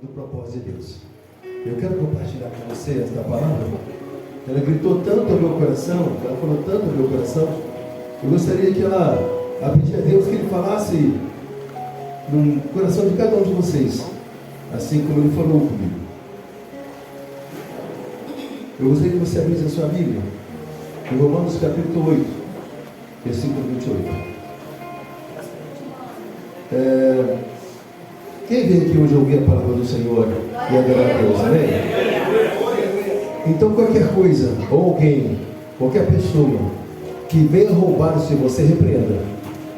do propósito de Deus. Eu quero compartilhar com você esta palavra. Ela gritou tanto ao meu coração, ela falou tanto ao meu coração. Eu gostaria que ela pedir a Deus que Ele falasse no coração de cada um de vocês, assim como Ele falou comigo. Eu gostaria que você abrisse a sua Bíblia em Romanos capítulo 8, versículo 28. Quem veio aqui hoje ouvir a palavra do Senhor e adorar a Deus, amém? Então qualquer coisa, ou alguém, qualquer pessoa que venha roubar isso de você, repreenda.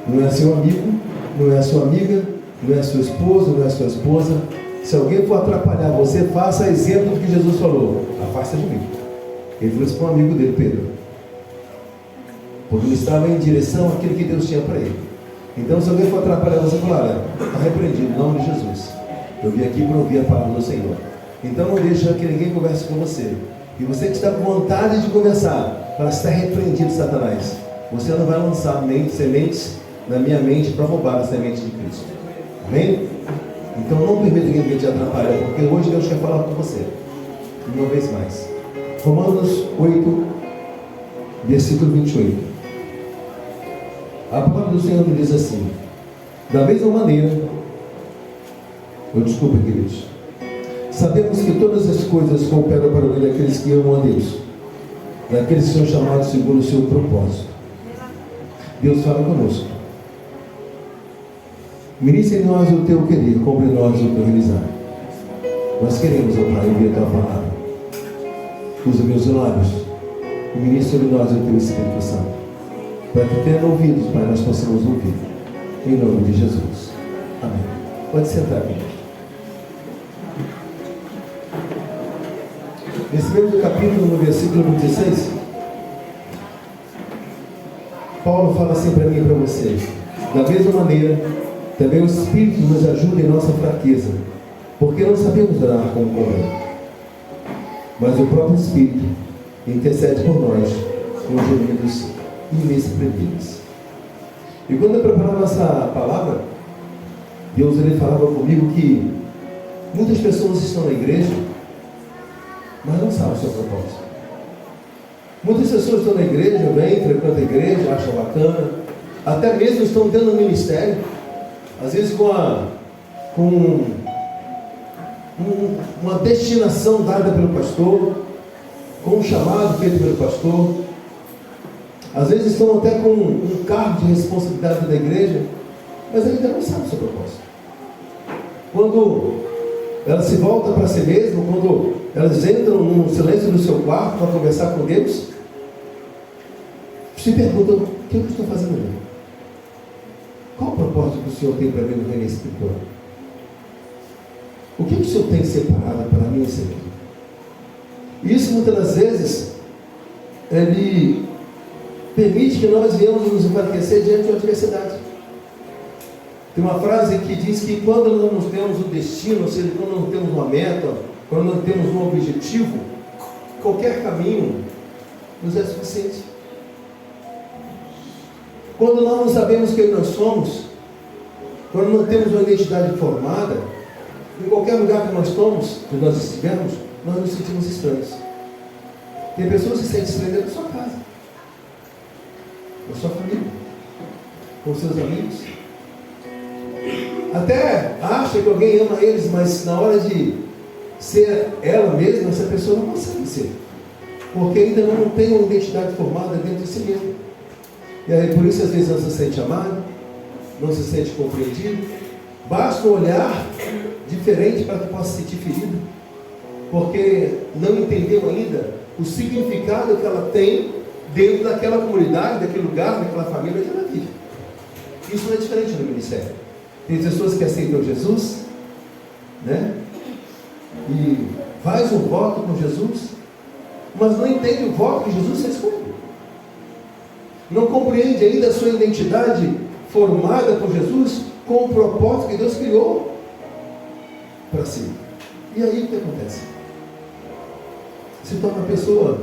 Não é seu amigo, não é sua amiga, não é seu esposo, não é sua esposa. Se alguém for atrapalhar você, faça exemplo do que Jesus falou: afasta de mim. Ele falou isso para um amigo dele, Pedro, porque ele estava em direção àquilo que Deus tinha para ele. Então, se alguém for atrapalhar você, fala: está repreendido, em nome de Jesus. Eu vim aqui para ouvir a palavra do Senhor. Então, não deixa que ninguém converse com você. E você que está com vontade de conversar, para estar repreendido, Satanás, você não vai lançar sementes na minha mente para roubar a semente de Cristo. Amém? Então, não permita que ninguém te atrapalhe, porque hoje Deus quer falar com você. Uma vez mais. Romanos 8, versículo 28. A palavra do Senhor nos diz assim: da mesma maneira, desculpa, queridos, sabemos que todas as coisas cooperam para o bem daqueles que amam a Deus, daqueles que são chamados segundo o seu propósito. Deus fala conosco: ministra em nós o teu querer, cumpre em nós o teu realizar. Nós queremos, ó Pai, ouvir a tua palavra. Usa meus lábios e ministra em nós o teu Espírito Santo, para que tenha ouvidos, Pai, nós possamos ouvir. Em nome de Jesus. Amém. Pode sentar, querido. Nesse mesmo capítulo, no versículo 26, Paulo fala assim para mim e para você: da mesma maneira, também o Espírito nos ajuda em nossa fraqueza, porque não sabemos orar como convém. Mas o próprio Espírito intercede por nós com gemidos inexprimíveis. E quando eu preparava essa palavra, Deus ele falava comigo que muitas pessoas estão na igreja, mas não sabem o seu propósito. Muitas pessoas estão na igreja, vêm, frequentam a igreja, acham bacana, até mesmo estão dentro do ministério, às vezes com uma destinação dada pelo pastor, com um chamado feito pelo pastor. Às vezes estão até com um cargo de responsabilidade da igreja, mas ainda não sabem o seu propósito. Quando ela se volta para si mesma, quando elas entram no silêncio do seu quarto para conversar com Deus, se perguntam: o que eu estou fazendo ali? Qual o propósito que o Senhor tem para mim no reino espiritual? O que o Senhor tem separado para mim, Senhor? E isso muitas das vezes Ele permite que nós venhamos nos enfraquecer diante de uma adversidade. Tem uma frase que diz que quando nós não temos o destino, ou seja, quando não temos uma meta, quando não temos um objetivo, qualquer caminho nos é suficiente. Quando nós não sabemos quem nós somos, quando não temos uma identidade formada, em qualquer lugar que nós estamos, que nós estivermos, nós nos sentimos estranhos. Tem pessoas que se sentem estranhas dentro da sua casa, da sua família, com seus amigos. Até acha que alguém ama eles, mas na hora de ser ela mesma, essa pessoa não consegue ser, porque ainda não tem uma identidade formada dentro de si mesma. E aí por isso às vezes não se sente amado, não se sente compreendido. Basta um olhar diferente para que possa se sentir ferido, porque não entendeu ainda o significado que ela tem dentro daquela comunidade, daquele lugar, daquela família que ela vive. Isso não é diferente no ministério. Tem pessoas que aceitam Jesus, né? E faz um voto com Jesus, mas não entende o voto que Jesus fez com ele. Não compreende ainda a sua identidade formada por Jesus com o propósito que Deus criou para si. E aí o que acontece? Se torna uma pessoa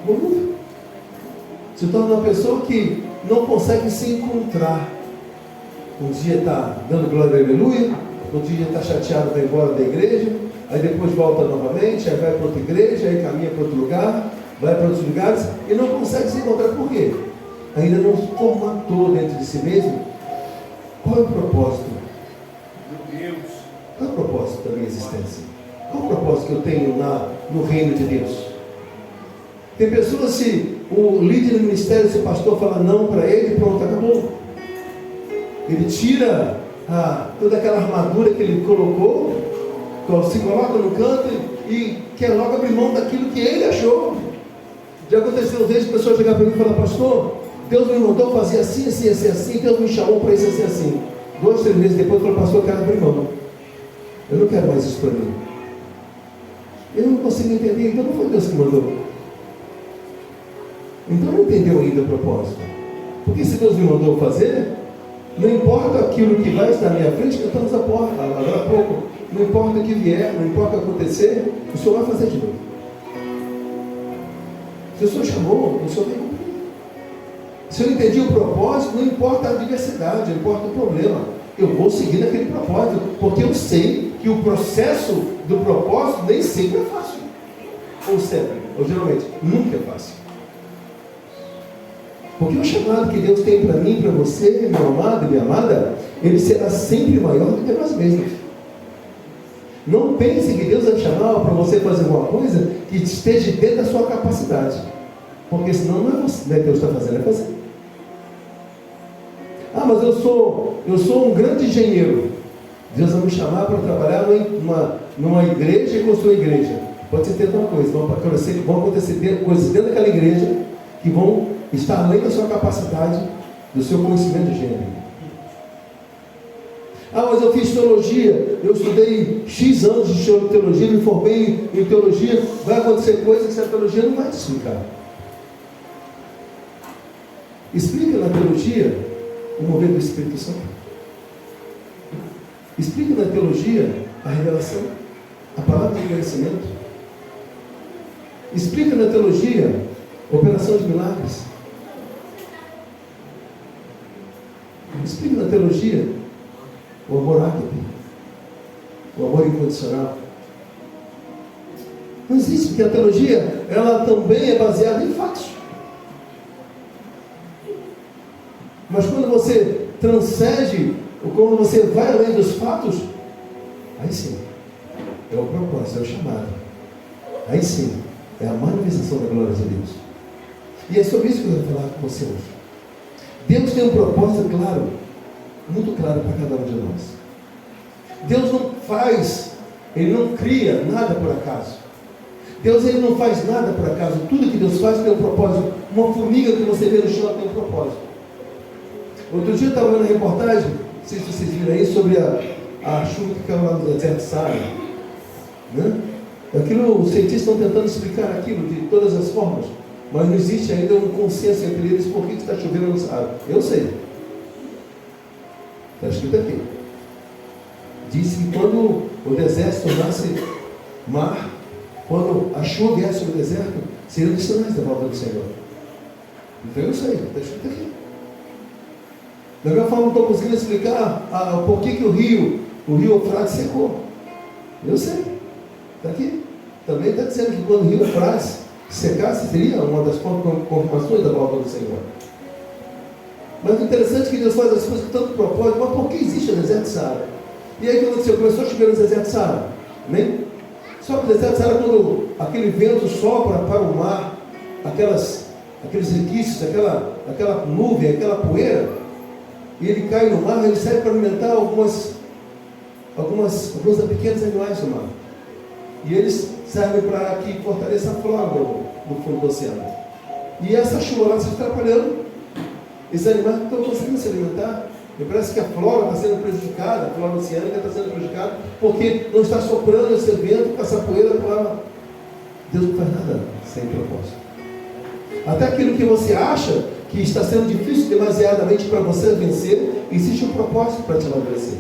volúvel. Se torna uma pessoa que não consegue se encontrar. Um dia está dando glória, aleluia, outro dia está chateado, vai embora da igreja, aí depois volta novamente, aí vai para outra igreja, aí caminha para outro lugar, vai para outros lugares e não consegue se encontrar. Por quê? Ainda não formatou dentro de si mesmo qual é o propósito. Qual é o propósito da minha existência? Qual é o propósito que eu tenho no reino de Deus? Tem pessoas, se o líder do ministério, se o pastor fala não para ele, pronto, acabou. Ele tira toda aquela armadura que ele colocou, se coloca no canto e quer logo abrir mão daquilo que ele achou. Já aconteceu vezes que pessoas chegaram para mim e falaram: pastor, Deus me mandou fazer assim, assim, assim, assim, Deus me chamou para isso, assim, assim. 2, 3 meses depois, falou: pastor, eu quero abrir mão. Eu não quero mais isso para mim. Eu não consigo entender, então não foi Deus que mandou. Então não entendeu ainda o propósito. Porque se Deus me mandou fazer, não importa aquilo que vai estar na minha frente, cantamos agora há pouco, não importa o que vier, não importa o que acontecer, o Senhor vai fazer de novo. Se o Senhor chamou, o Senhor vai cumprir. Se eu entendi o propósito, não importa a adversidade, não importa o problema, eu vou seguir naquele propósito, porque eu sei que o processo do propósito nem sempre é fácil. Ou sempre, ou geralmente, nunca é fácil. Porque o chamado que Deus tem para mim, para você, meu amado e minha amada, ele será sempre maior do que nós mesmos. Não pense que Deus vai chamar para você fazer alguma coisa que esteja dentro da sua capacidade. Porque senão não é você, Deus está fazendo, é você. Ah, mas eu sou um grande engenheiro. Deus vai me chamar para trabalhar numa igreja e construir uma igreja. Pode ser ter uma coisa, vão acontecer coisas dentro daquela igreja que vão estar além da sua capacidade, do seu conhecimento de gênero. Ah, mas eu fiz teologia, eu estudei X anos de teologia, me formei em teologia, vai acontecer coisas que essa teologia não vai te explicar. Explica na teologia o mover do Espírito Santo. Explica na teologia a revelação, a palavra de conhecimento. Explica na teologia a operação de milagres. Explica na teologia o amor ágape, o amor incondicional. Não existe, porque a teologia, ela também é baseada em fatos. Mas quando você transcende, ou quando você vai além dos fatos, aí sim, é o propósito, é o chamado. Aí sim, é a manifestação da glória de Deus. E é sobre isso que eu vou falar com você hoje. Deus tem um propósito claro, muito claro para cada um de nós. Deus não faz, Ele não cria nada por acaso. Deus, Ele não faz nada por acaso. Tudo que Deus faz tem um propósito. Uma formiga que você vê no chão tem um propósito. Outro dia eu estava vendo uma reportagem, não sei se vocês viram aí, sobre a chuva que caiu lá no deserto de Saara, né? Aquilo, os cientistas estão tentando explicar aquilo de todas as formas, mas não existe ainda um consenso entre eles por que está chovendo no Saara. Eu sei. Está escrito aqui. Diz que quando o deserto tornasse mar, quando a chuva viesse sobre o deserto, seriam os sinais da volta do Senhor. Então eu sei, está escrito aqui. Da mesma forma, não estou conseguindo explicar por que o rio Eufrates secou. Eu sei. Está aqui. Também está dizendo que quando o rio Eufrates secasse, seria uma das confirmações da volta do Senhor. Mas o interessante é que Deus faz as coisas com tanto propósito. Mas por que existe o deserto de Saara? E aí o que aconteceu? Começou a chover no deserto de Saara. Né? Só que o deserto de Saara, quando aquele vento sopra para o mar, aqueles requisitos, aquela nuvem, aquela poeira, e ele cai no mar, ele serve para alimentar alguns pequenos animais do mar. E eles servem para que fortaleça a flora no fundo do oceano. E essa chuva lá se atrapalhando, esses animais não estão conseguindo se alimentar. E parece que a flora está sendo prejudicada, a flora oceânica está sendo prejudicada, porque não está soprando esse vento com essa poeira para lá. Deus não faz nada sem propósito. Até aquilo que você acha que está sendo difícil demasiadamente para você vencer, existe um propósito para te amadurecer.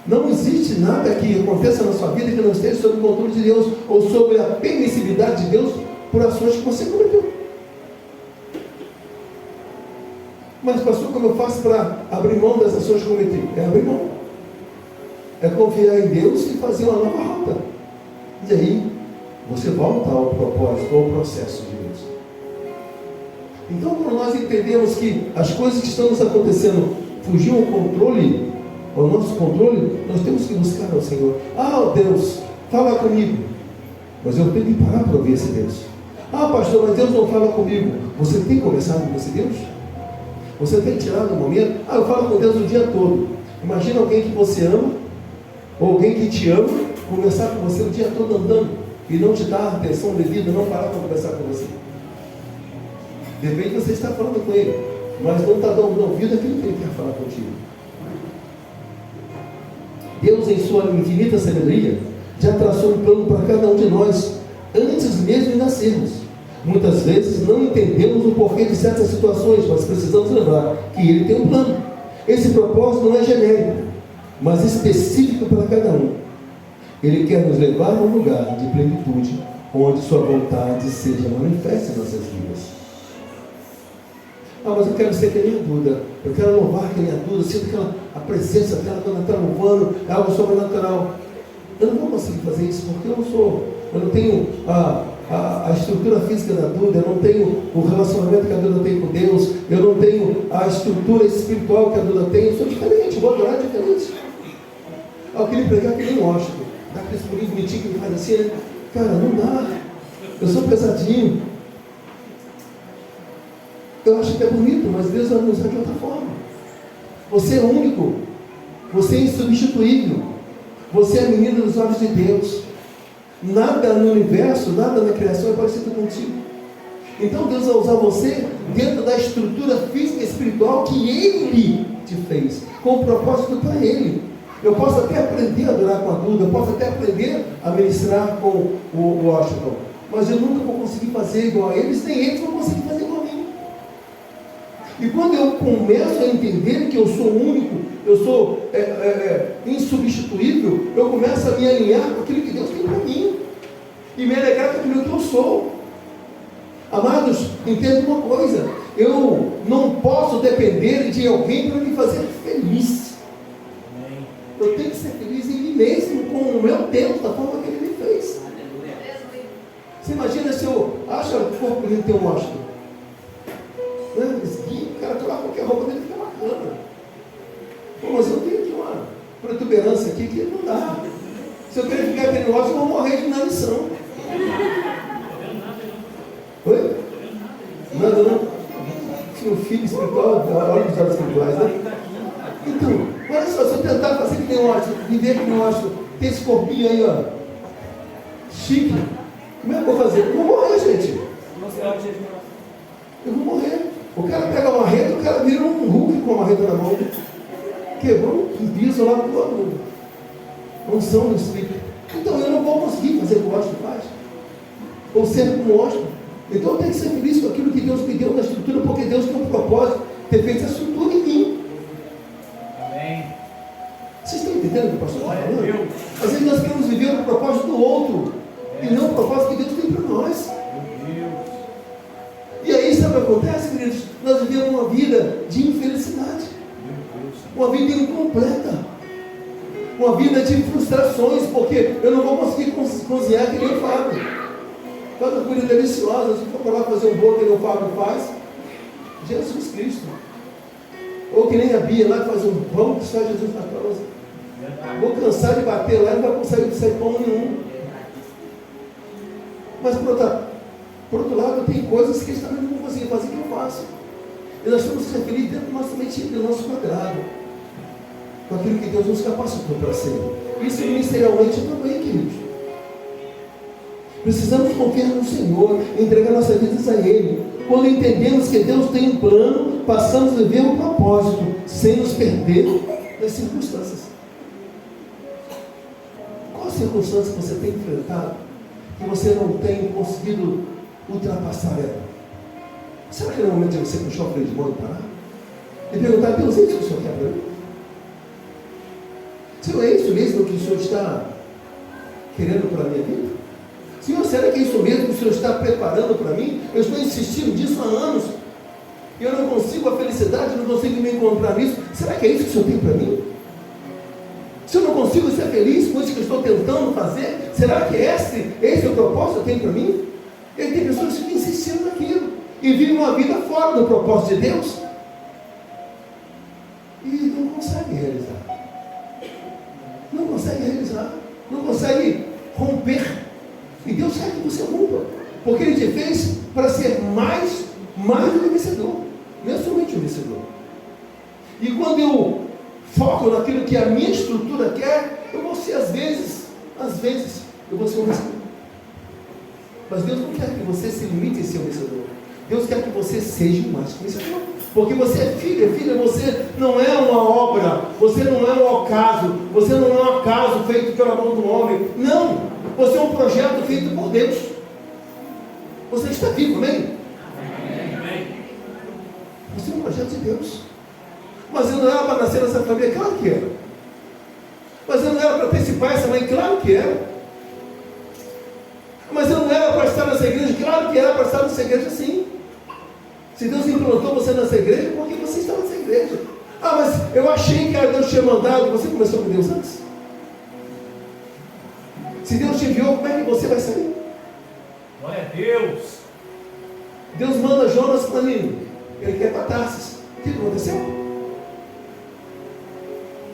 Não existe nada que aconteça na sua vida que não esteja sob o controle de Deus, ou sob a permissividade de Deus por ações que você cometeu. Mas pastor, como eu faço para abrir mão das ações que cometi? É abrir mão. É confiar em Deus e fazer uma nova rota. E aí, você volta ao propósito, ao processo de Deus. Então, quando nós entendemos que as coisas que estão nos acontecendo fugiam ao controle, ao nosso controle, nós temos que buscar ao Senhor. Ah, Deus, fala comigo. Mas eu tenho que parar para ouvir esse Deus. Ah, pastor, mas Deus não fala comigo. Você tem conversado com esse Deus? Você tem tirado um momento? Ah, eu falo com Deus o dia todo. Imagina alguém que você ama, ou alguém que te ama, conversar com você o dia todo andando, e não te dar atenção devida, não parar para conversar com você. De repente você está falando com ele, mas não está dando ouvido àquilo que ele quer falar contigo. Deus, em sua infinita sabedoria, já traçou um plano para cada um de nós, antes mesmo de nascermos. Muitas vezes não entendemos o porquê de certas situações, mas precisamos lembrar que Ele tem um plano. Esse propósito não é genérico, mas específico para cada um. Ele quer nos levar a um lugar de plenitude, onde Sua vontade seja manifesta em nossas vidas. Ah, mas eu quero ser que nem a Duda, eu quero louvar que nem a Duda, sinto a presença dela quando ela está louvando, é algo sobrenatural. Eu não vou conseguir fazer isso porque eu não tenho a estrutura física da Duda, eu não tenho o relacionamento que a Duda tem com Deus, eu não tenho a estrutura espiritual que a Duda tem, eu sou diferente, vou adorar diferente. Ah, eu queria pregar que nem um hóspede, dá aquele escurinho bonitinho que ele faz assim, né? Cara, não dá, eu sou pesadinho. Eu acho que é bonito, mas Deus vai nos usar de outra forma. Você é único, você é insubstituível, você é a menina dos olhos de Deus. Nada no universo, nada na criação é parecido contigo. Então Deus vai usar você dentro da estrutura física e espiritual que Ele te fez, com o propósito para Ele. Eu posso até aprender a adorar com a Duda, eu posso até aprender a ministrar com o Washington, mas eu nunca vou conseguir fazer igual a eles, nem eles vão conseguir fazer igual a mim. E quando eu começo a entender que eu sou único, eu sou insubstituível, eu começo a me alinhar com aquilo que Deus tem para mim e me alegrar com aquilo que eu sou. Amados, entenda uma coisa: eu não posso depender de alguém para me fazer feliz. Eu tenho que ser feliz em mim mesmo, com o meu Deus, da forma que Ele me fez. Você imagina se eu acho que o corpo dele tem um mastro, né? O cara coloca qualquer roupa dele, fica bacana. Pô, mas eu tenho aqui uma protuberância aqui que não dá. Se eu querer ficar aquele negócio, eu vou morrer de inanição. Oi? Nada não? Tinha um filho espiritual, olha os olhos espirituais, né? Então, olha só, se eu tentar fazer que nem um astro, viver que nem um astro, ter esse corpinho aí, ó, chique, como é que eu vou fazer? Eu vou morrer, gente. Eu vou morrer. O cara pega uma marreta, o cara vira um Hulk com a marreta na mão. Quebrou um piso lá todo. Unção do Espírito. Então eu não vou conseguir fazer o que o hóspede faz. Ou ser como o hóspede. Então eu tenho que ser feliz com aquilo que Deus me deu na estrutura, porque Deus tem um propósito de ter feito essa estrutura em mim. Amém. Vocês estão entendendo o que o pastor está falando? Às vezes nós queremos viver o propósito do outro, e não o propósito que Deus tem para nós. E aí sabe o que acontece, queridos? Nós vivemos uma vida de infelicidade, uma vida incompleta, uma vida de frustrações, porque eu não vou conseguir cozinhar que nem o Fábio. Faz uma comida deliciosa, se for para lá fazer um bolo que nem o Fábio faz, Jesus Cristo. Ou que nem a Bia lá que faz um pão que só Jesus na causa. Vou cansar de bater lá e não vai conseguir sair pão nenhum. Mas por outro lado, tem coisas que eles também não vão conseguir fazer que eu faço. E nós temos que ser felizes dentro do nosso metido, do nosso quadrado, com aquilo que Deus nos capacitou para ser. Isso ministerialmente também, queridos. Precisamos confiar no Senhor, entregar nossas vidas a Ele. Quando entendemos que Deus tem um plano, passamos a viver um propósito, sem nos perder das circunstâncias. Qual circunstância você tem enfrentado que você não tem conseguido ultrapassar ela? Será que não é o momento de você puxar o freio de mão e parar? E perguntar: Deus, é isso que o Senhor quer para mim? Senhor, é isso mesmo que o Senhor está querendo para a minha vida? Senhor, será que é isso mesmo que o Senhor está preparando para mim? Eu estou insistindo nisso há anos. e eu não consigo a felicidade, não consigo me encontrar nisso, será que é isso que o Senhor tem para mim? Se eu não consigo ser feliz com isso que eu estou tentando fazer, será que esse é o propósito que eu tenho para mim? E aí tem pessoas que ficam insistindo naquilo e vivem uma vida fora do propósito de Deus e não conseguem realizar. Não conseguem realizar. Não conseguem romper. E Deus quer que você rompa, porque Ele te fez para ser mais do que vencedor, não é somente um vencedor. E quando eu foco naquilo que a minha estrutura quer, eu vou ser às vezes eu vou ser um vencedor. Mas Deus não quer que você se limite a ser um vencedor. Deus quer que você seja mais que um vencedor. Porque você é filha, você não é uma obra, você não é um ocaso, você não é um acaso feito pela mão do homem. Não, você é um projeto feito por Deus. Você está vivo, amém? Você é um projeto de Deus. Mas eu não era para nascer nessa família? Claro que era. Mas eu não era para ter esse pai, essa mãe? Claro que era. Mas eu não era para estar nessa igreja? Claro que era para estar nessa igreja, sim. Se Deus implantou você nessa igreja, por que você está nessa igreja? Ah, mas eu achei que Deus tinha mandado. Você começou com Deus antes? Se Deus te enviou, como é que você vai sair? Glória a Deus. Deus manda Jonas para Nínive. Ele quer para Tarsis. O que aconteceu?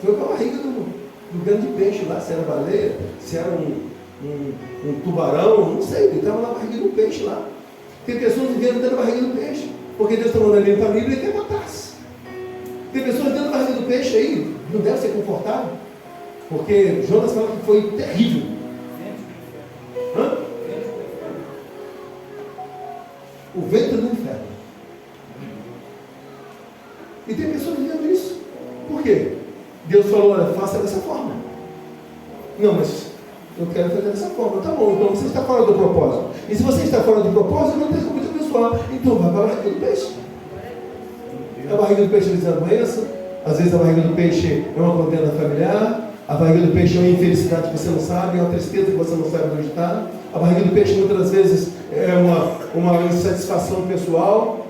Foi com a barriga do grande peixe lá, se era baleia, se era um tubarão, não sei, ele estava na barriga do peixe lá. Tem pessoas vivendo dentro da barriga do peixe, porque Deus está mandando ele para a Bíblia e quer matar-se. Tem pessoas dentro da barriga do peixe aí, não deve ser confortável, porque Jonas fala que foi terrível. Hã? O ventre do inferno. E tem pessoas vivendo isso. Por quê? Deus falou, olha, faça dessa forma. Não, mas eu quero fazer dessa forma. Tá bom, então você está fora do propósito. E se você está fora do propósito, não tem como te abençoar. Então vai para a barriga do peixe. A barriga do peixe diz a doença. Às vezes a barriga do peixe é uma contenda familiar. A barriga do peixe é uma infelicidade que você não sabe, é uma tristeza que você não sabe onde está. A barriga do peixe muitas vezes é uma insatisfação pessoal,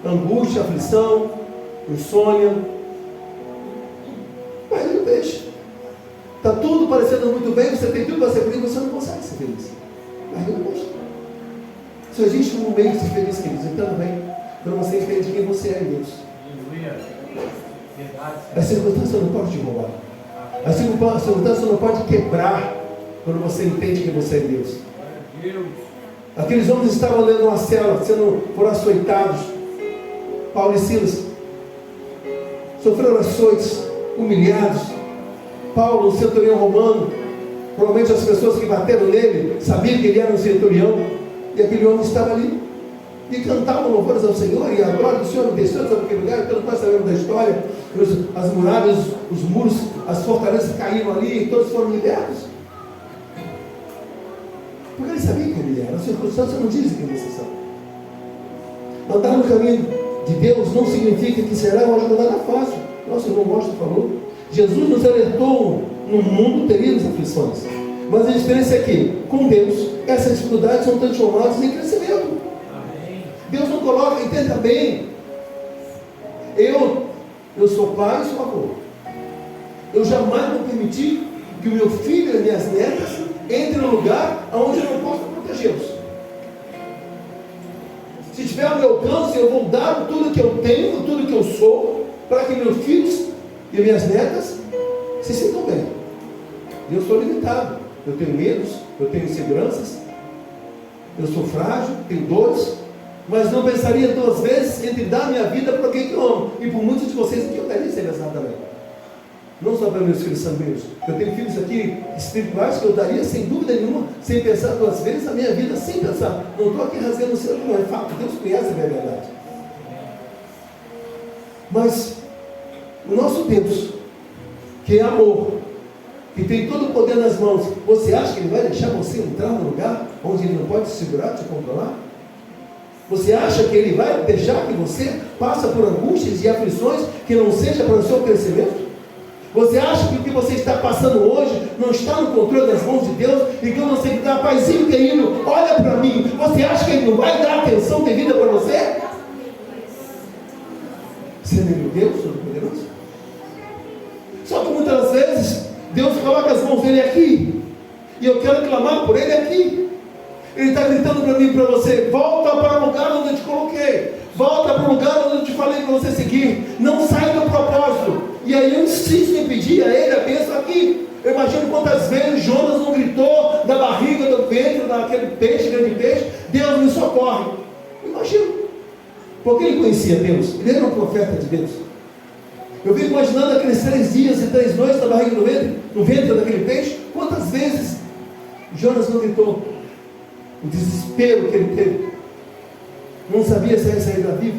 angústia, aflição, insônia. Barriga do peixe. Está tudo parecendo muito bem, você tem tudo para ser feliz, você não consegue ser feliz. Barriga do peixe. Só existe um meio de ser feliz, queridos. Então, bem, quando você entende quem você é em Deus. A circunstância não pode te roubar. A circunstância não pode quebrar quando você entende que você é Deus. Aqueles homens estavam dentro de uma cela, foram açoitados. Paulo e Silas sofreram açoites, humilhados. Paulo, um centurião romano, provavelmente as pessoas que bateram nele sabiam que ele era um centurião, e aquele homem estava ali. E cantavam louvores ao Senhor, e a glória do Senhor desceu sobre aquele lugar, pelo que nós sabemos da história, as muralhas, os muros, as fortalezas caíram ali, e todos foram libertos. Porque ele sabia quem ele era, as circunstâncias não dizem quem vocês são. Andar no caminho de Deus não significa que será uma jornada fácil. Nosso irmão Mostra falou. Jesus nos alertou, no mundo teríamos aflições. Mas a diferença é que, com Deus, essas dificuldades são transformadas em crescimento. Deus não coloca, entenda bem. Eu sou pai e sou avô. Eu jamais vou permitir que o meu filho e minhas netas entrem no lugar onde eu não posso protegê-los. Se tiver ao meu alcance, eu vou dar tudo que eu tenho, tudo que eu sou, para que meus filhos e minhas netas se sintam bem. Eu sou limitado. Eu tenho medos, eu tenho inseguranças, eu sou frágil, tenho dores. Mas não pensaria duas vezes entre dar minha vida para alguém que eu amo. E por muitos de vocês aqui eu daria ser pensado também. Não só para meus filhos sanguíneos. Eu tenho filhos aqui espirituais que eu daria sem dúvida nenhuma, sem pensar duas vezes a minha vida, sem pensar. Não estou aqui rasgando o céu, não é fato. Deus conhece a minha verdade. Mas o nosso Deus, que é amor, que tem todo o poder nas mãos, você acha que Ele vai deixar você entrar no lugar onde Ele não pode te segurar, te controlar? Você acha que Ele vai deixar que você passe por angústias e aflições que não seja para o seu crescimento? Você acha que o que você está passando hoje não está no controle das mãos de Deus? E que você está, paizinho querido, olha para mim. Você acha que Ele não vai dar atenção devida para você? sendo Ele o Deus Todo-Poderoso? Só que muitas vezes Deus coloca as mãos dele aqui, e eu quero clamar por Ele aqui. Ele está gritando para mim e para você: volta para o lugar onde eu te coloquei, volta para o lugar onde eu te falei para você seguir, não sai do propósito. E aí eu insisto em pedir a Ele a bênção aqui. Eu imagino quantas vezes Jonas não gritou da barriga, do ventre, daquele peixe, grande peixe: Deus me socorre. Eu imagino, porque ele conhecia Deus, ele era um profeta de Deus. Eu fico imaginando aqueles 3 dias e 3 noites na barriga do ventre, no ventre daquele peixe. Quantas vezes Jonas não gritou? O desespero que ele teve, não sabia se ia sair da viva.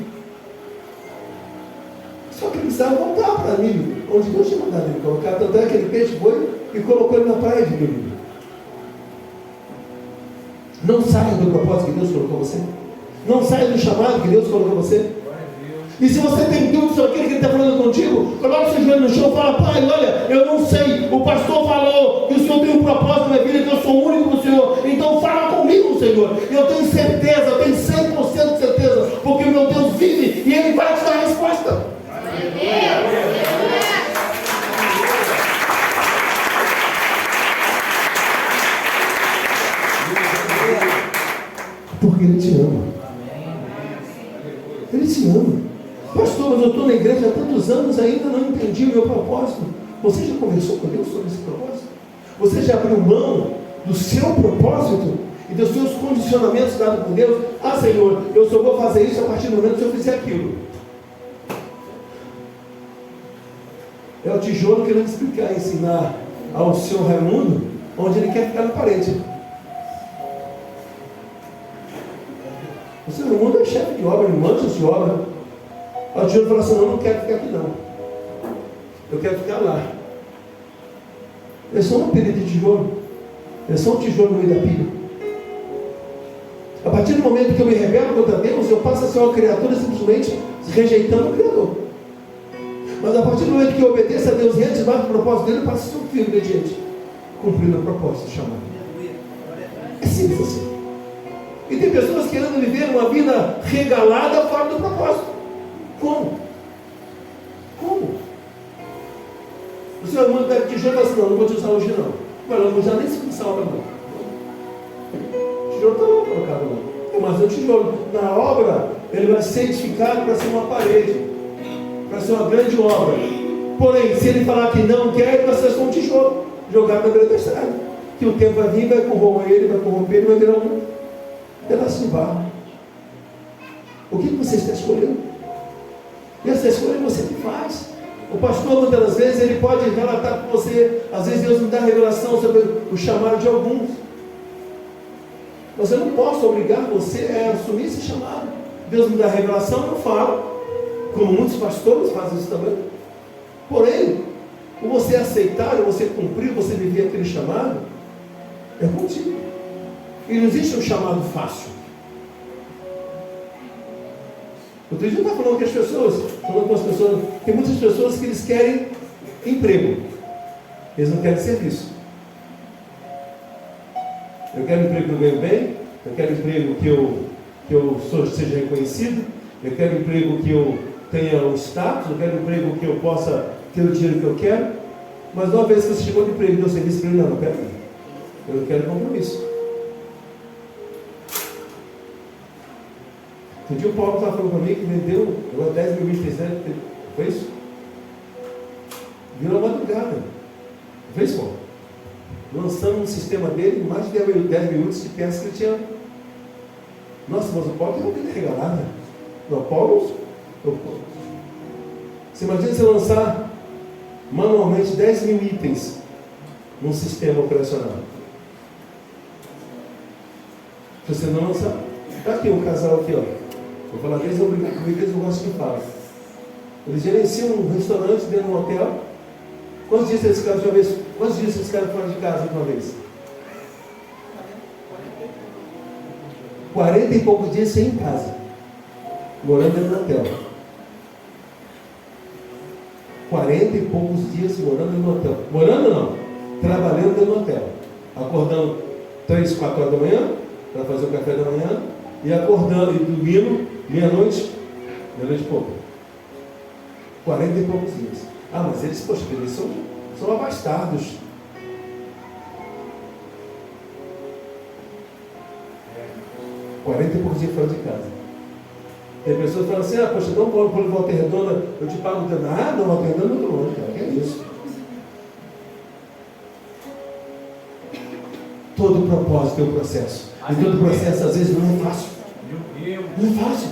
Só que ele precisava voltar para Nínive, onde Deus tinha mandado ele colocar. Tanto é que aquele peixe foi e colocou ele na praia de Nínive. Não saia do propósito que Deus colocou você. Não saia do chamado que Deus colocou você. E se você tem dúvida sobre aquilo que Ele está falando contigo, coloque seu joelho no chão e fala: Pai, olha, eu não sei, o pastor falou que o Senhor tem um propósito na minha vida, que eu sou único no Senhor, então fala comigo, Senhor. Eu tenho certeza, eu tenho 100% de certeza, porque o meu Deus vive e Ele vai te dar a resposta. Porque Ele te ama. Ele te ama. Pastor, mas eu estou na igreja há tantos anos, ainda não entendi o meu propósito. Você já conversou com Deus sobre esse propósito? Você já abriu mão do seu propósito e dos seus condicionamentos dados por Deus? Ah, Senhor, eu só vou fazer isso a partir do momento que eu fizer aquilo. É o tijolo querendo explicar, ensinar ao seu Raimundo onde ele quer ficar na parede. O seu Raimundo é chefe de obra, ele manja de obra. O tijolo fala assim: não quero ficar aqui não, eu quero ficar lá. É só uma pilha de tijolo, é só um tijolo no meio da pilha. A partir do momento que eu me rebelo contra Deus, eu passo a ser uma criatura simplesmente rejeitando o Criador. Mas a partir do momento que eu obedeço a Deus e antes mais do propósito dele, eu passo a ser um filho obediente, cumprindo o propósito chamado. É simples assim. E tem pessoas querendo viver uma vida regalada fora do propósito. Como? O Senhor Raimundo pega tijolo e fala assim: não vou te usar hoje não. Mas não vou usar nem se começar a obra não. O tijolo está lá colocado lá. Mas o tijolo, na obra, ele vai ser edificado para ser uma parede, para ser uma grande obra. Porém, se ele falar que não quer, ele vai ser só um tijolo jogado na beira da estrada. Que o tempo vai vir, vai corroer ele, vai corromper ele, vai virar um pedaço de barro. O que você está escolhendo? E essa escolha você que faz. O pastor, muitas das vezes, ele pode relatar para você, às vezes Deus me dá revelação sobre o chamado de alguns. Mas eu não posso obrigar você a assumir esse chamado. Deus me dá revelação, eu falo, como muitos pastores fazem isso também. Porém, o você aceitar, o você cumprir, você viver aquele chamado, é contigo. E não existe um chamado fácil. Outro dia eu estava falando com as pessoas, tem muitas pessoas que eles querem emprego, eles não querem serviço. Eu quero emprego que eu ganho bem, eu quero emprego que eu seja reconhecido, eu quero emprego que eu tenha um status, eu quero emprego que eu possa ter o dinheiro que eu quero. Mas uma vez que você chegou de emprego e deu serviço para ele, não quero. Eu não quero compromisso. Um dia o Paulo estava falando para mim que vendeu 10.300, foi isso? Viu na madrugada. Não foi isso, Paulo? Lançamos no sistema dele mais de 10 minutos de peças que ele tinha. Nossa, mas o Paulo tem uma vida regalada. Não, Paulo. Você imagina você lançar manualmente 10 mil itens num sistema operacional. Se você não lançar, está aqui um casal aqui, ó. Vou falar deles, obrigado comigo, eles não gostam que fala. Eles gerenciam um restaurante dentro de um hotel. Quantos dias eles ficaram de uma vez? Quantos dias eles ficaram fora de casa de uma vez? 40 e poucos dias sem em casa, morando dentro do hotel. 40 e poucos dias morando no hotel. Morando não, trabalhando dentro do hotel. Acordando 3, 4 horas da manhã para fazer o café da manhã e acordando e dormindo meia-noite e pouco. 40 e poucos dias. Ah, mas eles, poxa, eles são abastados. É. 40 e poucos dias fora de casa. Tem pessoas que falam assim, poxa, então por Volta Redonda, eu te pago tanto. Ah, não, Volta Redonda é muito longe, cara, que é isso? Todo propósito tem um processo. E todo processo, às vezes, não é fácil. Não é fácil.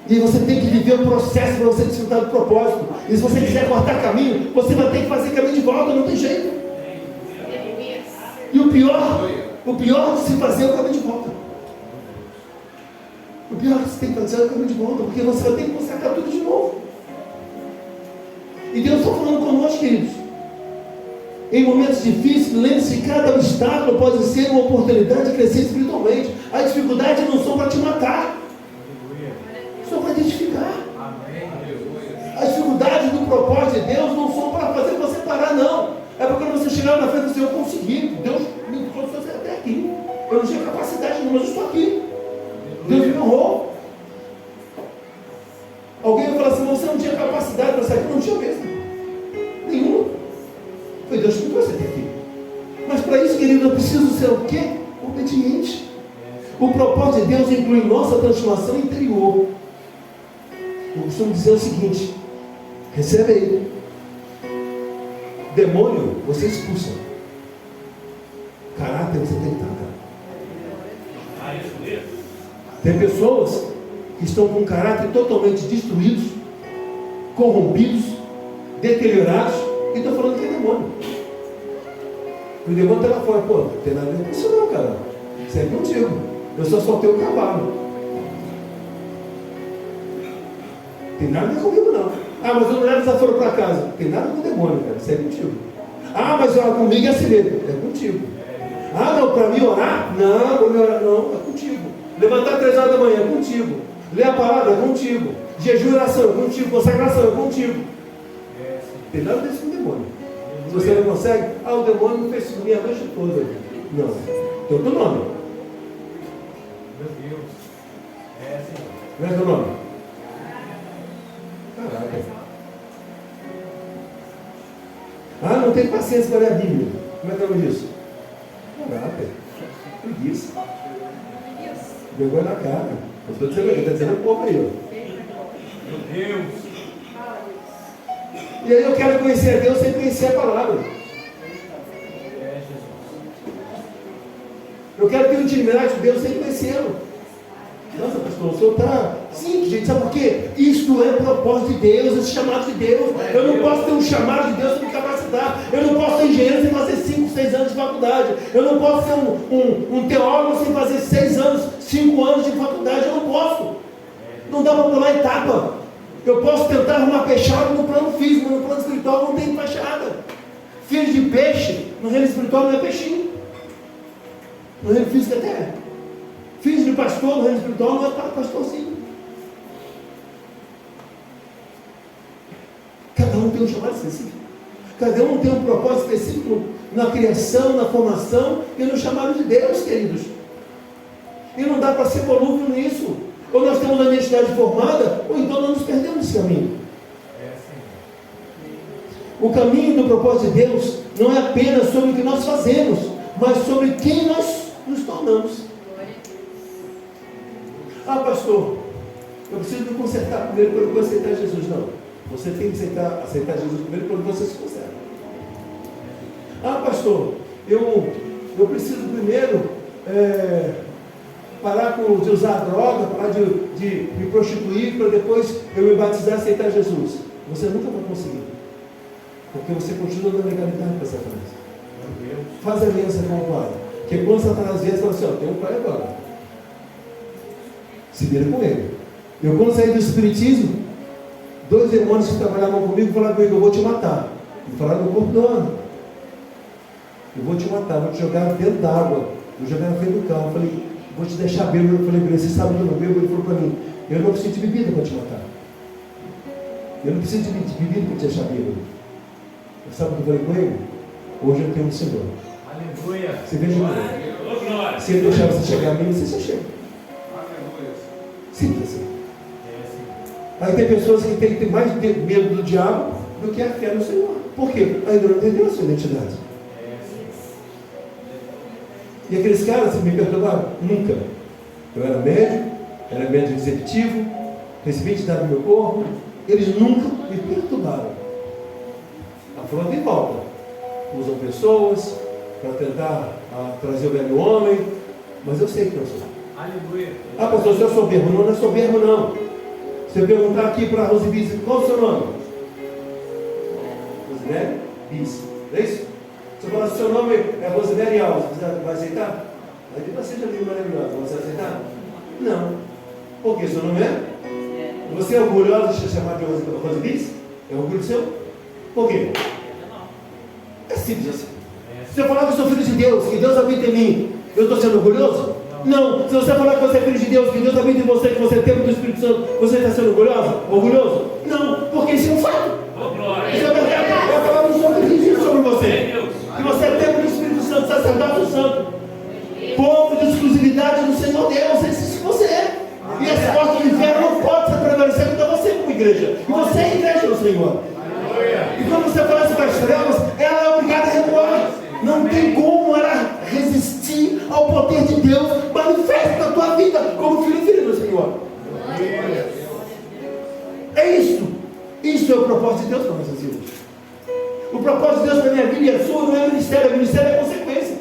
E você tem que viver o processo para você desfrutar do propósito. E se você quiser cortar caminho, você vai ter que fazer caminho de volta, não tem jeito. E o pior de se fazer é o caminho de volta. O pior que você tem que fazer é o caminho de volta, porque você vai ter que consertar tudo de novo. E Deus está falando conosco, queridos. Em momentos difíceis, lembre-se que cada obstáculo pode ser uma oportunidade de crescer espiritualmente. As dificuldades não são para te matar, são para te edificar. As dificuldades do propósito de Deus não são para fazer você parar, não. É porque quando você chegar na frente do Senhor, eu consegui. Deus me trouxe até aqui. Eu não tinha capacidade, não, mas eu estou aqui. Deus me honrou. Alguém vai falar assim, você não tinha capacidade para sair aqui? Não tinha mesmo. Nenhuma. Foi Deus que me trouxe até aqui. Mas para isso, querido, eu preciso ser o quê? Obediente. O propósito de Deus inclui nossa transformação interior. Eu costumo dizer o seguinte, recebe aí. Demônio, você expulsa. Caráter, você tem que tratar. Tem pessoas que estão com caráter totalmente destruídos, corrompidos, deteriorados, e estão falando que é demônio. O demônio está lá fora, pô, não tem nada a ver com isso não, cara. Isso é contigo. Eu só soltei o cavalo. Tem nada a ver comigo não. Ah, mas as mulheres já foram para casa. Tem nada com o demônio, cara. Isso é contigo. Ah, mas comigo é assim mesmo. É contigo. Ah, não, para mim orar? Não, para mim orar não. É contigo. Levantar 3 horas da manhã é contigo. Ler a palavra é contigo. Jejum e oração é contigo. Consagração é contigo. Tem nada disso com o demônio. Se você não consegue, o demônio me fez dormir a noite toda. Não. Tem outro nome. Meu Deus. Senhor. Não é teu nome? Caraca. Não tem paciência para ler a Bíblia. Como é que é o nome disso? Caraca. Preguiça. Vergonha na cara. Eu estou dizendo, está dizendo um pouco aí, ó. Meu Deus. E aí eu quero conhecer a Deus sem conhecer a palavra. Eu quero ter intimidade com Deus sem conhecê-lo. Nossa, pastor, o senhor está... Sim, gente, sabe por quê? Isto é propósito de Deus, esse chamado de Deus. Eu não posso ter um chamado de Deus sem me capacitar. Eu não posso ser engenheiro sem fazer 5, 6 anos de faculdade. Eu não posso ser um teólogo sem fazer 6 anos, 5 anos de faculdade. Eu não posso. Não dá para pular etapa. Eu posso tentar arrumar peixada no plano físico, mas no plano espiritual não tem peixada. Filho de peixe, no reino espiritual não é peixinho. No reino físico até é. Filho de pastor, no reino espiritual não é pastorzinho. Cada um tem um chamado específico. Cada um tem um propósito específico na criação, na formação e no chamado de Deus, queridos. E não dá para ser volúvel nisso. Ou nós temos a identidade formada, ou então nós nos perdemos nesse caminho. O caminho do propósito de Deus não é apenas sobre o que nós fazemos, mas sobre quem nós nos tornamos. Pastor, eu preciso me consertar primeiro para eu aceitar Jesus. Não, você tem que aceitar Jesus primeiro quando você se conserta. Pastor, eu preciso primeiro parar de usar droga, parar de me prostituir, para depois eu me batizar e aceitar Jesus. Você nunca vai conseguir. Porque você continua na legalidade para Satanás. Faz aliança com o Pai. Porque quando Satanás vier, você fala assim, tem um Pai agora. Se vira com ele. Eu quando saí do Espiritismo, 2 demônios que trabalhavam comigo falaram comigo, eu vou te matar. E falaram no corpo do ano. Eu vou te matar, vou te jogar dentro d'água. Eu joguei na frente do carro, eu falei, vou te deixar bêbado. Eu falei, você sabe que eu não bebo? Ele falou para mim, eu não preciso de bebida para te matar. Eu não preciso de bebida para te deixar bêbado. Sabe o que eu falei com ele? Hoje eu tenho um Senhor. Aleluia. Você veja o se ele deixar você chegar a mim, você só chega. Aleluia. Simples assim. Aí tem pessoas que têm mais medo do diabo do que a fé no Senhor. Por quê? Ainda não entendeu a sua identidade. E aqueles caras me perturbaram? Nunca. Eu era médico receptivo, recebi entidade no meu corpo. Eles nunca me perturbaram. Afronta e volta. Usam pessoas para tentar trazer o velho homem, mas eu sei que eu sou. Aleluia. Ah, pastor, você é soberbo? Não, não é soberbo, não. Se eu perguntar aqui para a Rosibis, qual é o seu nome? Rosemary? Isso. É isso? Se eu falar que o seu nome é Rosemary Alves, você vai aceitar? Aí depois seja lindo, maravilhoso. Você vai aceitar? Não. Por quê? Seu nome é? Você é orgulhoso de ser chamado de Rosibis? É orgulho seu? Por quê? É simples assim. Se eu falar que eu sou filho de Deus, que Deus habita em mim, eu estou sendo orgulhoso? Não. Se você falar que você é filho de Deus, que Deus habita em você, que você é templo do Espírito Santo, você está sendo orgulhoso? Não, porque isso é um fato. Isso é verdade. A palavra do Senhor diz isso sobre você. Que você é templo do Espírito Santo, sacerdócio santo, povo de exclusividade do Senhor Deus. É isso que você é. E as portas do inferno não podem prevalecer contra você como igreja. E você é a igreja do Senhor. E quando você fala sobre as trevas, ela é obrigada a recuar. Não tem como ela resistir ao poder de Deus manifesto na tua vida como filho e filha do Senhor. É isso. Isso é o propósito de Deus para nossas vidas. O propósito de Deus para a minha vida e a sua não é ministério, é consequência.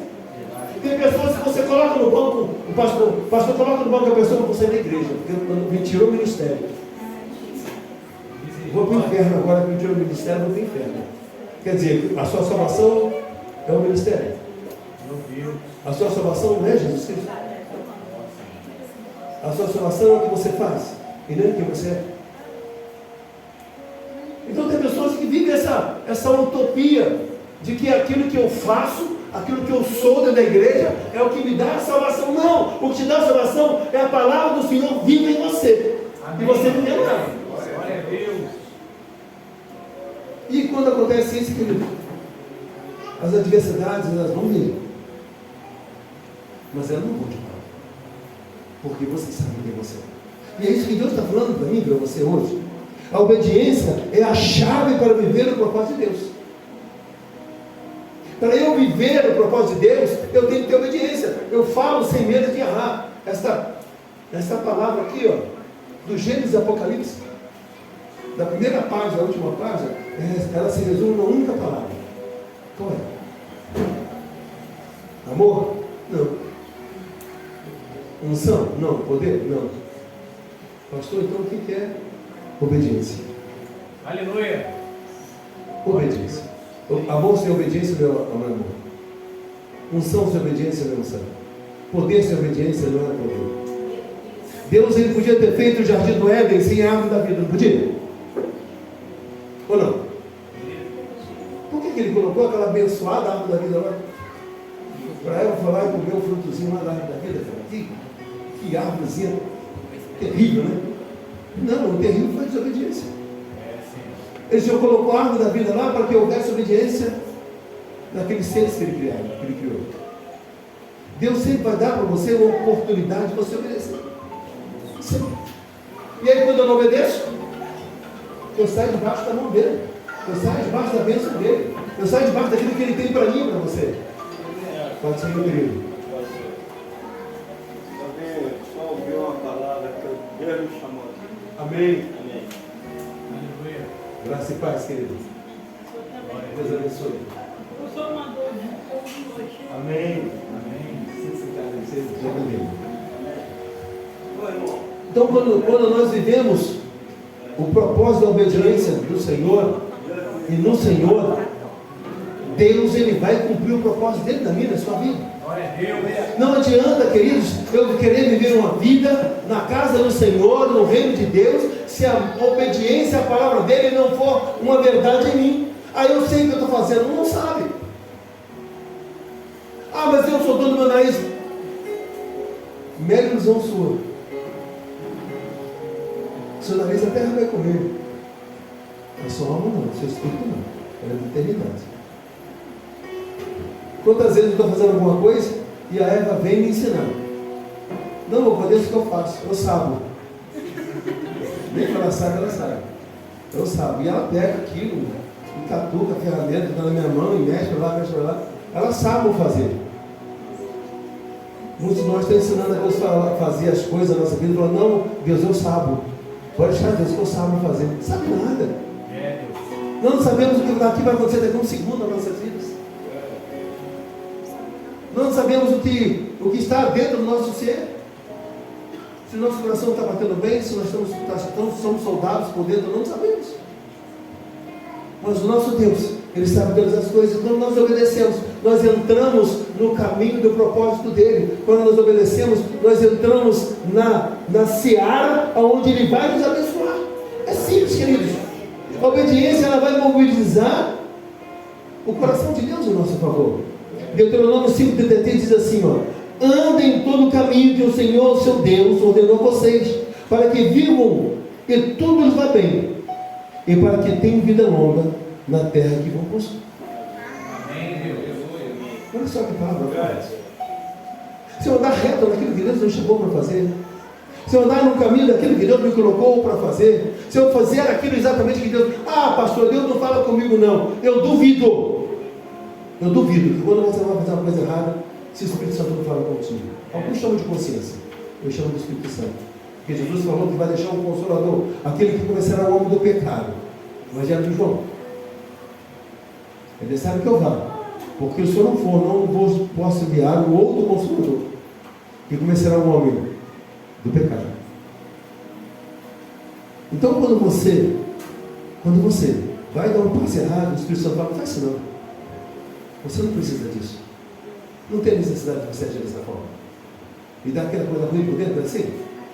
Tem pessoas que você coloca no banco, o pastor coloca no banco a pessoa para você ir na igreja, porque me tirou o ministério. Vou para o inferno agora, me tirou o ministério, vou para o inferno. Quer dizer, a sua salvação é o ministério. A sua salvação não é Jesus Cristo. A sua salvação é o que você faz e não é o que você é. Então tem pessoas que vivem essa utopia de que aquilo que eu faço, aquilo que eu sou dentro da igreja é o que me dá a salvação. Não, o que te dá a salvação é a palavra do Senhor viva em você. Amém. E você vive nela. Glória a Deus. E quando acontece isso, querido, as adversidades elas vão vir, mas elas não vão te parar, porque você sabe quem você é. E é isso que Deus está falando para mim, para você hoje. A obediência é a chave para viver o propósito de Deus. Para eu viver o propósito de Deus, eu tenho que ter obediência. Eu falo sem medo de errar. Essa palavra aqui, ó, do Gênesis e Apocalipse, da primeira página à última página, ela se resume numa única palavra. Qual é? Amor? Não. Unção? Não. Poder? Não. Pastor, então o que é obediência? Aleluia. Obediência. Amor sem obediência não é amor. Unção sem obediência não é unção. Poder sem obediência não é poder. Deus ele podia ter feito o jardim do Éden sem a árvore da vida, não podia? Ou não? Por que ele colocou aquela abençoada árvore da vida lá? Para ela falar e comer o frutozinho lá da árvore da vida? Que árvorezinha terrível, né? Não, o terrível foi a desobediência. Ele já colocou a árvore da vida lá para que houvesse obediência naqueles seres que ele criou. Deus sempre vai dar para você uma oportunidade de você obedecer. Sempre. E aí quando eu não obedeço, eu saio debaixo da mão dele. Eu saio debaixo da bênção dele. Eu saio debaixo daquilo que ele tem para mim e para você. Pode ser, meu querido. Alguém só ouviu uma palavra que Deus me chamou. Amém. Amém. Aleluia. Graça e paz, querido. Deus abençoe. Eu sou uma dor de povo hoje. Amém. Oi, irmão. Então, quando nós vivemos o propósito da obediência do Senhor e no Senhor, Deus ele vai cumprir o propósito dele na minha, na sua vida. Glória a Deus. Não adianta, queridos, eu querer viver uma vida na casa do Senhor, no reino de Deus, se a obediência à palavra dele não for uma verdade em mim. Aí eu sei o que eu estou fazendo, não sabe. Ah, mas eu sou dono do meu nariz. Mera ilusão sua. Seu nariz a terra vai comer. A sua alma não, seu espírito não. É da eternidade. Quantas vezes eu estou fazendo alguma coisa e a Eva vem me ensinar. Não, vou fazer isso que eu faço. Eu sábado. Nem que ela saiba, ela sabe. Eu sabe. E ela pega aquilo, e catuca a ferramenta, está na minha mão, e mexe para lá, mexe para lá. Ela sabe o fazer. Muitos de nós estão ensinando a Deus a fazer as coisas na nossa vida, falando, não, Deus, eu sabo. Pode deixar Deus que eu sabo fazer. Não sabe nada. Deus. Não sabemos o que daqui vai acontecer daqui a um segundo nas nossas vidas. Não sabemos o que está dentro do nosso ser. Se o nosso coração está batendo bem, se nós somos soldados por dentro, não sabemos. Mas o nosso Deus, Ele sabe todas as coisas. Quando nós obedecemos, nós entramos no caminho do propósito dEle. Quando nós obedecemos, nós entramos na seara onde Ele vai nos abençoar. É simples, queridos. A obediência, ela vai mobilizar o coração de Deus em nosso favor. Deuteronômio 5,33 diz assim, andem em todo o caminho que o Senhor, seu Deus, ordenou a vocês, para que vivam e tudo lhes vá bem, e para que tenham vida longa na terra que vão possuir. Amém, Deus. Olha só que palavra. Se eu andar reto naquilo que Deus nos chamou para fazer, se eu andar no caminho daquilo que Deus me colocou para fazer, se eu fazer aquilo exatamente que Deus... pastor, Deus não fala comigo não. Eu duvido que quando você vai fazer uma coisa errada, se o Espírito Santo não fala contigo. Alguns chamam de consciência, eu chamo de Espírito Santo. Porque Jesus falou que vai deixar um consolador, aquele que conhecerá o homem do pecado. Evangelho de João. É necessário que eu vá, porque se eu não for, não posso enviar um outro consolador, que conhecerá o homem do pecado. Então quando você vai dar um passo errado, o Espírito Santo fala, não faz isso não. Você não precisa disso. Não tem necessidade de você agir dessa forma. E dá aquela coisa ruim por dentro, assim?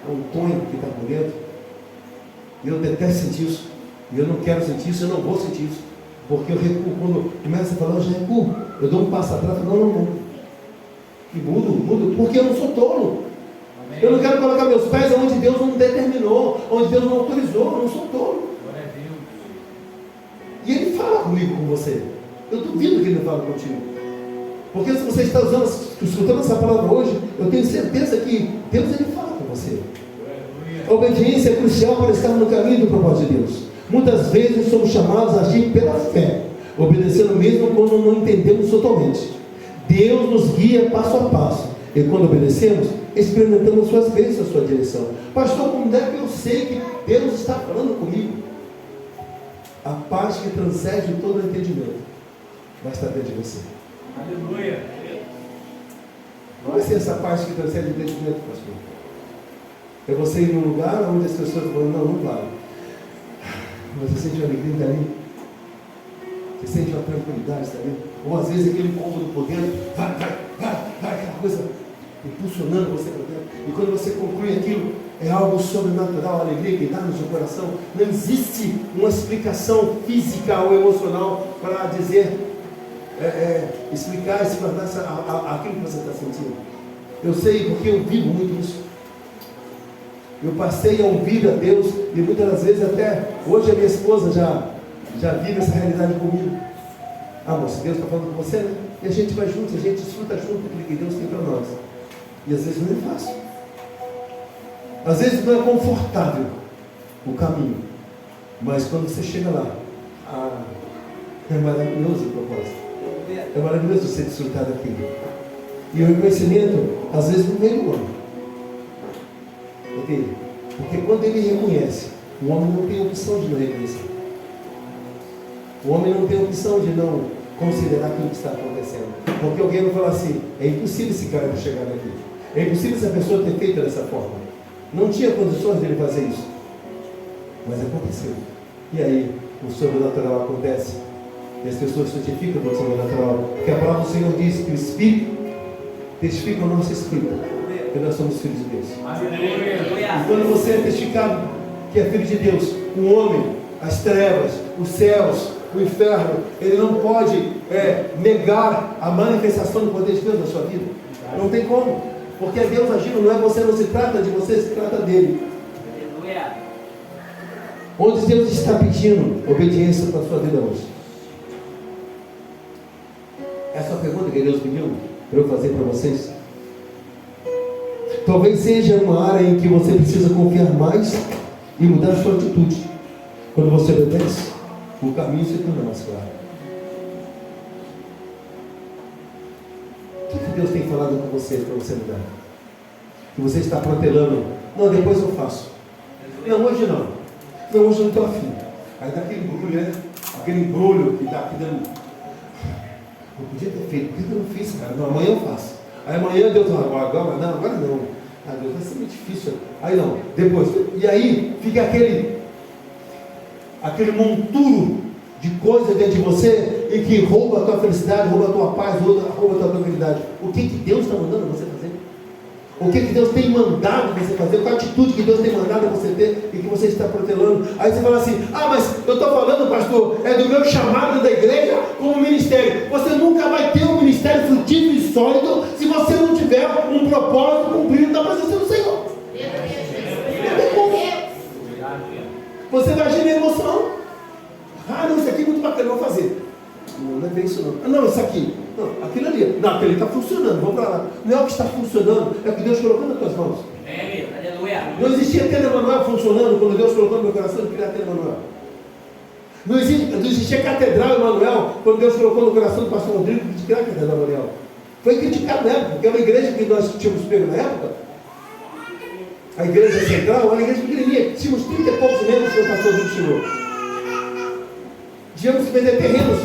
É um tonho que está por dentro. E eu detesto sentir isso. E eu não quero sentir isso, eu não vou sentir isso. Porque eu recuo. Quando começa a falar, eu já recuo. Eu dou um passo atrás e falo, não. E mudo, porque eu não sou tolo. Amém. Eu não quero colocar meus pés onde Deus não determinou, onde Deus não autorizou, eu não sou tolo. E Ele fala comigo, com você. Eu duvido que Ele não fala contigo. Porque se você está escutando essa palavra hoje, eu tenho certeza que Deus Ele fala com você. A obediência é crucial para estar no caminho do propósito de Deus. Muitas vezes somos chamados a agir pela fé, obedecendo mesmo quando não entendemos totalmente. Deus nos guia passo a passo, e quando obedecemos, experimentamos suas bênçãos, a sua direção. Pastor, como é que eu sei que Deus está falando comigo? A paz que transcende todo o entendimento vai estar dentro de você. Aleluia. Não vai ser essa paz que transcende o entendimento, pastor. É você ir num lugar onde as pessoas falam, não vai. Você sente uma alegria dali. Você sente uma tranquilidade dali. Ou às vezes aquele cômodo por dentro, vai, aquela coisa impulsionando você para dentro. E quando você conclui aquilo, é algo sobrenatural, a alegria que dá no seu coração. Não existe uma explicação física ou emocional para dizer, explicar, explanar aquilo que você está sentindo. Eu sei porque eu vivo muito isso. Eu passei a ouvir a Deus e muitas das vezes até hoje a minha esposa já vive essa realidade comigo. Moça, Deus está falando com você, né? E a gente vai junto, a gente desfruta junto aquilo que Deus tem para nós. E às vezes não é fácil. Às vezes não é confortável o caminho. Mas quando você chega lá, é maravilhoso o propósito. É maravilhoso você desfrutar daquilo. E o reconhecimento, às vezes, não vem do homem. Porque quando ele reconhece, o homem não tem opção de não reconhecer. O homem não tem opção de não considerar aquilo que está acontecendo. Porque alguém vai falar assim, é impossível esse cara ter chegado aqui. É impossível essa pessoa ter feito dessa forma. Não tinha condições dele fazer isso. Mas aconteceu. E aí, o sobrenatural acontece. E as pessoas certificam do sobrenatural. Porque a palavra do Senhor diz que o Espírito testifica o nosso Espírito. Que nós somos filhos de Deus. E quando você é testificado que é filho de Deus, o homem, as trevas, os céus, o inferno, ele não pode negar a manifestação do poder de Deus na sua vida. Não tem como. Porque é Deus agindo, não é você, não se trata de você, se trata dele. Onde Deus está pedindo obediência para a sua vida hoje? Essa é a pergunta que Deus pediu para eu fazer para vocês. Talvez seja uma área em que você precisa confiar mais e mudar a sua atitude. Quando você obedece, o caminho se torna mais claro. O que Deus tem falado com você para você mudar? Que você está protelando. Não, depois eu faço. Não, hoje não. Não, hoje eu não estou afim. Aí dá aquele embrulho, né? Aquele embrulho que está aqui dando. Eu podia ter feito. Por que eu não fiz, cara? Não, amanhã eu faço. Aí amanhã Deus fala, agora não. Ah, Deus, vai ser muito difícil. Aí não, depois. E aí fica aquele monturo de coisa dentro de você e que rouba a tua felicidade, rouba a tua paz, rouba a tua tranquilidade. O que Deus está mandando você fazer? O que Deus tem mandado você fazer? Qual a atitude que Deus tem mandado você ter e que você está protelando? Aí você fala assim, mas eu estou falando, pastor, é do meu chamado da igreja como ministério. Você nunca vai ter um ministério frutífero e sólido se você não tiver um propósito cumprido da presença do Senhor. Não tem como. Você vai agir na emoção. Não, isso aqui é muito bacana, eu vou fazer. Não é bem isso não. Não, isso aqui. Não, aquilo ali. Não, aquele está funcionando, vamos para lá. Não é o que está funcionando, é o que Deus colocou nas tuas mãos. Não existia Tenda Emanuel funcionando quando Deus colocou no meu coração de criar Tenda Emanuel. Não existia Catedral Emanuel quando Deus colocou no coração do pastor Rodrigo de criar Catedral Emanuel. Foi criticado na época, porque é uma igreja que nós tínhamos pego na época. A igreja central era uma igreja pequenininha, tínhamos 30 e poucos membros que o pastor Rodrigo chegou. Tínhamos que vender terrenos,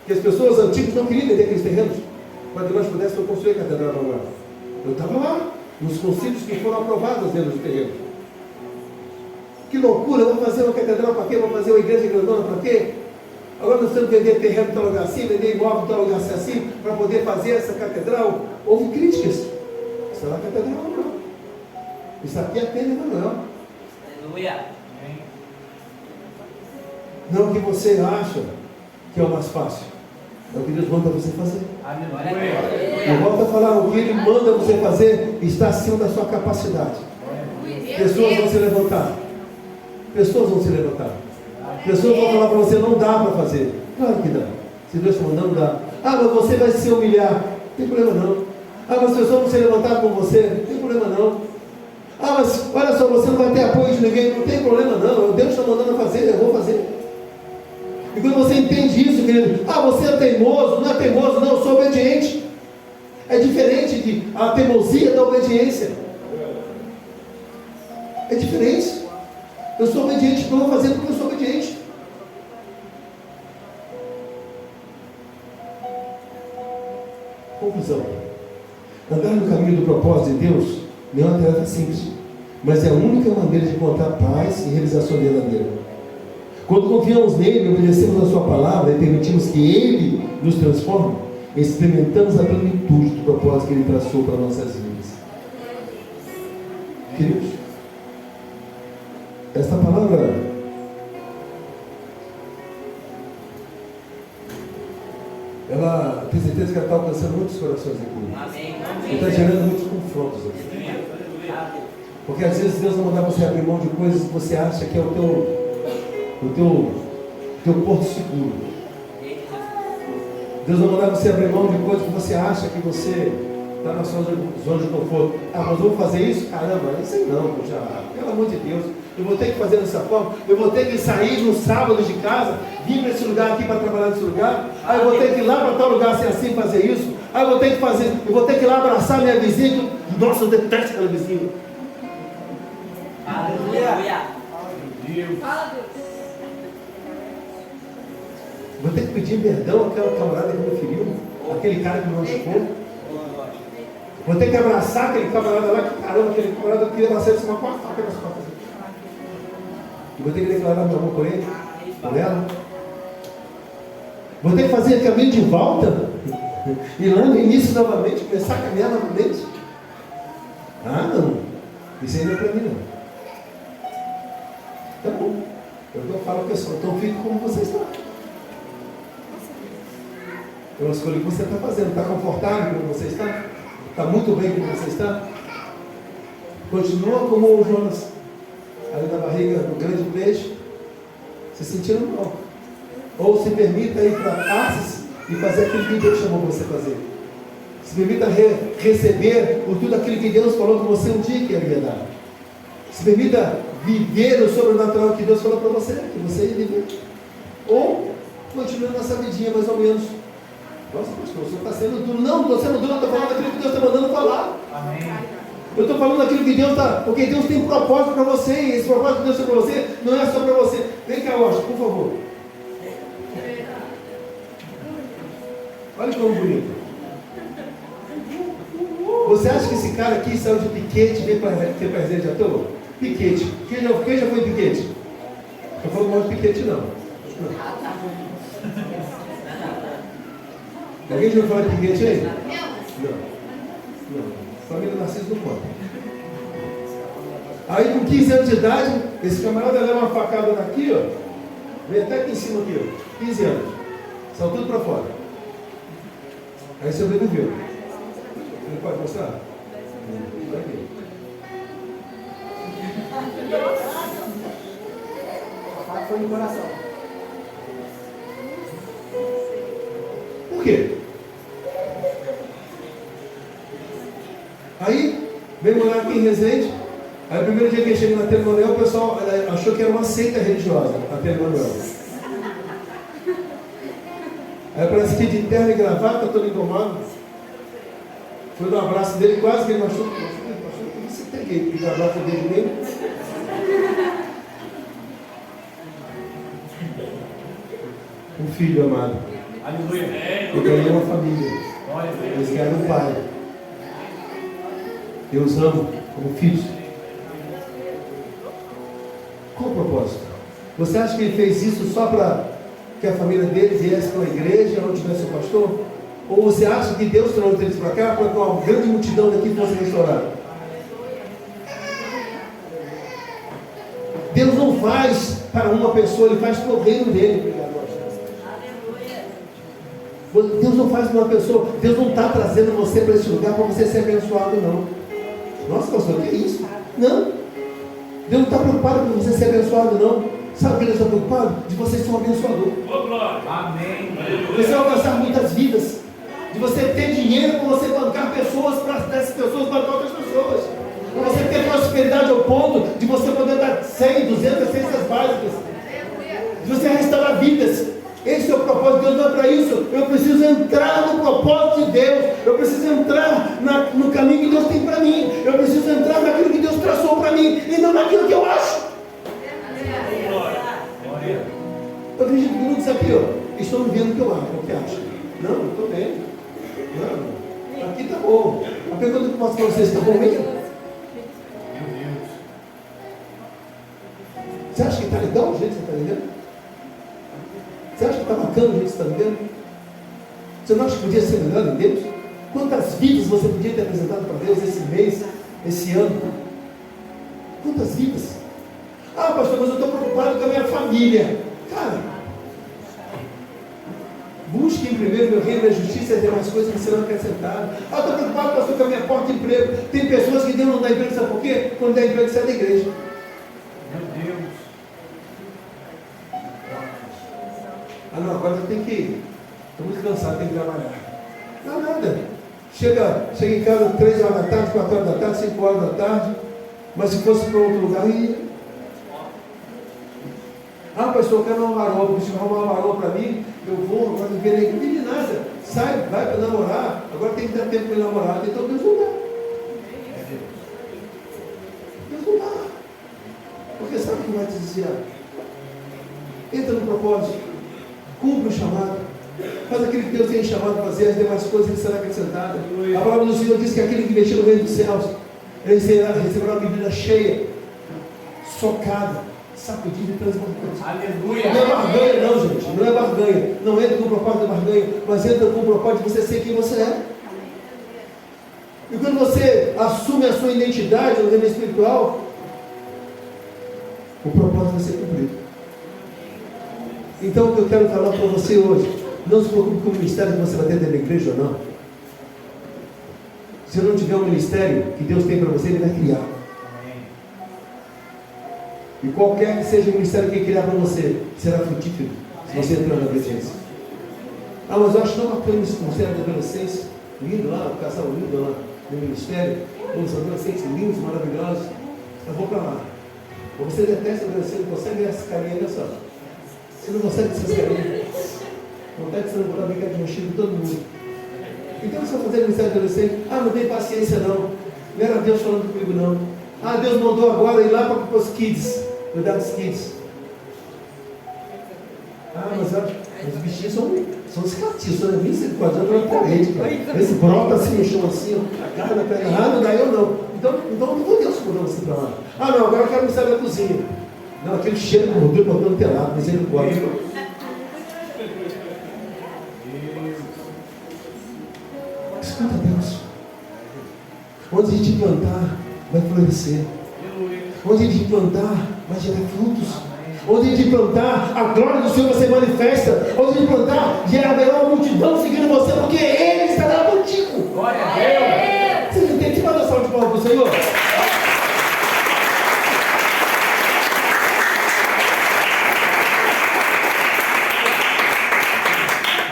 que as pessoas antigas não queriam vender aqueles terrenos, para que nós pudéssemos construir a Catedral Emanuel. Eu estava lá, nos concílios que foram aprovados dentro dos terrenos. Que loucura, vamos fazer uma catedral para quê? Vamos fazer uma igreja grandona para quê? Agora nós temos que vender terreno em tal lugar assim, vender imóvel em tal lugar assim, para poder fazer essa catedral. Houve críticas. Isso é a Catedral Emanuel. Isso aqui é a Tenda Emanuel. Aleluia. Não o que você acha que é o mais fácil. É o que Deus manda você fazer. Eu volto a falar, o que Ele manda você fazer está acima da sua capacidade. Pessoas vão se levantar. Pessoas vão se levantar. Pessoas vão falar para você, não dá para fazer. Claro que dá. Se Deus está mandando, dá. Mas você vai se humilhar. Não tem problema não. Mas as pessoas vão se levantar com você. Não tem problema não. Mas olha só, você não vai ter apoio de ninguém. Não tem problema não. Deus está mandando fazer, eu vou fazer. E quando você entende isso, querido, você é teimoso, não é teimoso, não, eu sou obediente. É diferente de a teimosia da obediência. É diferente. Eu sou obediente, não vou fazer porque eu sou obediente. Conclusão. Andar no caminho do propósito de Deus não é uma tarefa simples, mas é a única maneira de encontrar paz e realização verdadeira. Quando confiamos nele, obedecemos a sua palavra e permitimos que ele nos transforme, experimentamos a plenitude do propósito que ele traçou para nossas vidas. Queridos, esta palavra ela tem certeza que ela está alcançando muitos corações aqui. E está gerando muitos confrontos aqui. Porque às vezes Deus não mandar você abrir mão de coisas que você acha que é o teu porto seguro. Deus não mandar você abrir mão de coisas que você acha que você está na sua zona de conforto. Mas vou fazer isso? Caramba, isso aí não, já, pelo amor de Deus. Eu vou ter que fazer dessa forma. Eu vou ter que sair no sábado de casa, vir para esse lugar aqui para trabalhar nesse lugar. Aí eu vou ter que ir lá para tal lugar assim fazer isso. Aí eu vou ter que ir lá abraçar minha vizinha. Nossa, eu detesto aquela vizinha. Aleluia. Fala, Deus. Vou ter que pedir perdão àquela camarada que me feriu, aquele cara que me machucou. Vou ter que abraçar aquele camarada lá, que caramba, aquele camarada que queria abraçar ele com a faca nas costas. E vou ter que declarar meu amor por ele, por ela. Vou ter que fazer caminho de volta. E lá no início novamente, começar a caminhar novamente. Não. Isso aí não é para mim não. Tá bom. Eu falo ao pessoal, então fique como você está. Eu escolhi o que você está fazendo. Está confortável como você está? Está muito bem como você está? Continua como o Jonas, ali na barriga do grande peixe, se sentindo mal. Ou se permita ir para Tarsis e fazer aquilo que Deus chamou você fazer. Se permita receber por tudo aquilo que Deus falou com você um dia que ia dar. Se permita viver o sobrenatural que Deus falou para você, que você ia viver. Ou continuando nessa vidinha mais ou menos. Nossa, pastor, o senhor está sendo duro. Não estou sendo duro, eu estou falando aquilo que Deus está mandando falar. Amém. Eu estou falando aquilo que Deus está. Porque Deus tem propósito para você. E esse propósito de Deus é para você, não é só para você. Vem cá, Washington, por favor. Olha como bonito. Você acha que esse cara aqui saiu de piquete e veio para presente à toa? Piquete. Quem já foi piquete? Eu falo mal de piquete, não. Alguém já falou de piquete aí? Não. Família Narciso não pode. Aí com 15 anos de idade, esse camarada leva uma facada daqui, ó. Vem até aqui em cima aqui, ó. 15 anos. Saiu tudo para fora. Aí sobreviveu. Ele pode mostrar? Vai aqui. Foi no coração. Por quê? Aí, veio morar aqui em Resende. Aí, o primeiro dia que ele chegou na Telemanuel, o pessoal achou que era uma seita religiosa, a Telemanuel. Aí, parece que de terno e gravata, todo engomado. Foi dar um abraço dele, quase que ele machucou. Você tem que gravata dele mesmo? Um filho amado. Aleluia. Eu ganhei uma família. Eles ganharam um pai. Eu os amo como filhos. Qual o propósito? Você acha que ele fez isso só para que a família deles viesse para a igreja, onde tivesse o pastor? Ou você acha que Deus trouxe eles para cá para que uma grande multidão daqui fosse restaurada? Deus não faz para uma pessoa, Ele faz para o reino dele. Deus não faz para uma pessoa. Deus não está trazendo você para esse lugar para você ser abençoado, não. Nossa, pastor, que é isso? Não. Deus não está preocupado com você ser abençoado, não. Sabe o que Deus está preocupado? De você ser um abençoador. Amém. De você alcançar muitas vidas. De você ter dinheiro para você bancar pessoas, para essas pessoas bancar outras pessoas. Para você ter prosperidade ao ponto de você poder dar 100, 200 cestas básicas. De você restaurar vidas. Esse é o propósito de Deus, não é para isso. Eu preciso entrar no propósito de Deus. Eu preciso entrar no caminho que Deus tem para mim. Eu preciso entrar naquilo que Deus traçou para mim. E não naquilo que eu acho. Eu acredito que muitos aqui, ó, estão vendo o que eu acho, o que acho. Não, eu estou bem. Não, aqui está bom. A pergunta que eu posso para vocês, está bom mesmo? Você acha que está legal o jeito que você está vivendo? Você acha que está bacana o jeito que você está vivendo? Você não acha que podia ser melhor em Deus? Quantas vidas você podia ter apresentado para Deus esse mês, esse ano? Quantas vidas? Ah, pastor, mas eu estou preocupado com a minha família. Cara, busque em primeiro meu reino, a justiça e as demais coisas que serão acrescentadas. Ah, estou preocupado, pastor, com a minha porta de emprego. Tem pessoas que Deus não dá emprego, sabe por quê? Quando dá emprego, sai da igreja. Meu Deus. Ah, não, agora eu tenho que ir. Estou muito cansado, tenho que trabalhar. Não, nada. Chega em casa 3 horas da tarde, 4 horas da tarde, 5 horas da tarde. Mas se fosse para outro lugar, ia. Ah, pastor, eu quero uma varoa. Se arrumar uma varoa para mim, eu vou, agora viver na igreja. Não tem nada. Sai, vai para namorar. Agora tem que dar tempo para ir namorar. Então Deus não dá. Deus não dá. Porque sabe o que vai te desviar? Entra no propósito. Cumpre o chamado. Faz aquilo que Deus tem chamado a fazer, as demais coisas que serão acrescentadas. A palavra do Senhor diz que aquele que investir no reino dos céus, ele receberá uma medida cheia, socada, sacudida e transbordante. Aleluia. Não é barganha, não, gente. Não é barganha. Não entra com o propósito de barganha, mas entra com o propósito de você ser quem você é. E quando você assume a sua identidade no reino espiritual, o propósito vai ser cumprido. Então, o que eu quero falar para você hoje, não se preocupe com o ministério que você vai ter dentro da igreja ou não. Se não tiver um ministério que Deus tem para você, Ele vai criar. E qualquer que seja o ministério que Ele criar para você, será frutífero, se você entrar na obediência. Ah, mas eu acho tão bacana esse ministério da adolescência, lindo lá, o casal lindo lá no ministério, os adolescentes lindos, maravilhosos. Eu vou para lá. Ou você detesta agradecer, não consegue ver essa carinha, olha só. Você não consegue ver essas carinhas. Vontade de você não botar brincar de mochila de todo mundo. Então você vai fazer ministério de adolescente, não tem paciência não. Não era Deus falando comigo não. Deus mandou agora ir lá para os kids, cuidar dos kids. Mas os bichinhos são escativos, são misericórdia na parede, cara. Esse brota assim no chão assim, ó, a cara da perna, não dá eu não. Então não vou Deus mandando você para lá. Não, agora eu quero ministério da cozinha. Não, aquele cheiro de gordura botando telado, misericórdia. Escuta Deus. Onde a gente plantar, vai florescer. Onde a gente plantar, vai gerar frutos. Onde a gente plantar, a glória do Senhor vai ser manifesta. Onde a gente plantar, haverá uma multidão seguindo você, porque Ele estará contigo. Glória a Deus. Você entende? Manda uma salva de palmas para o Senhor.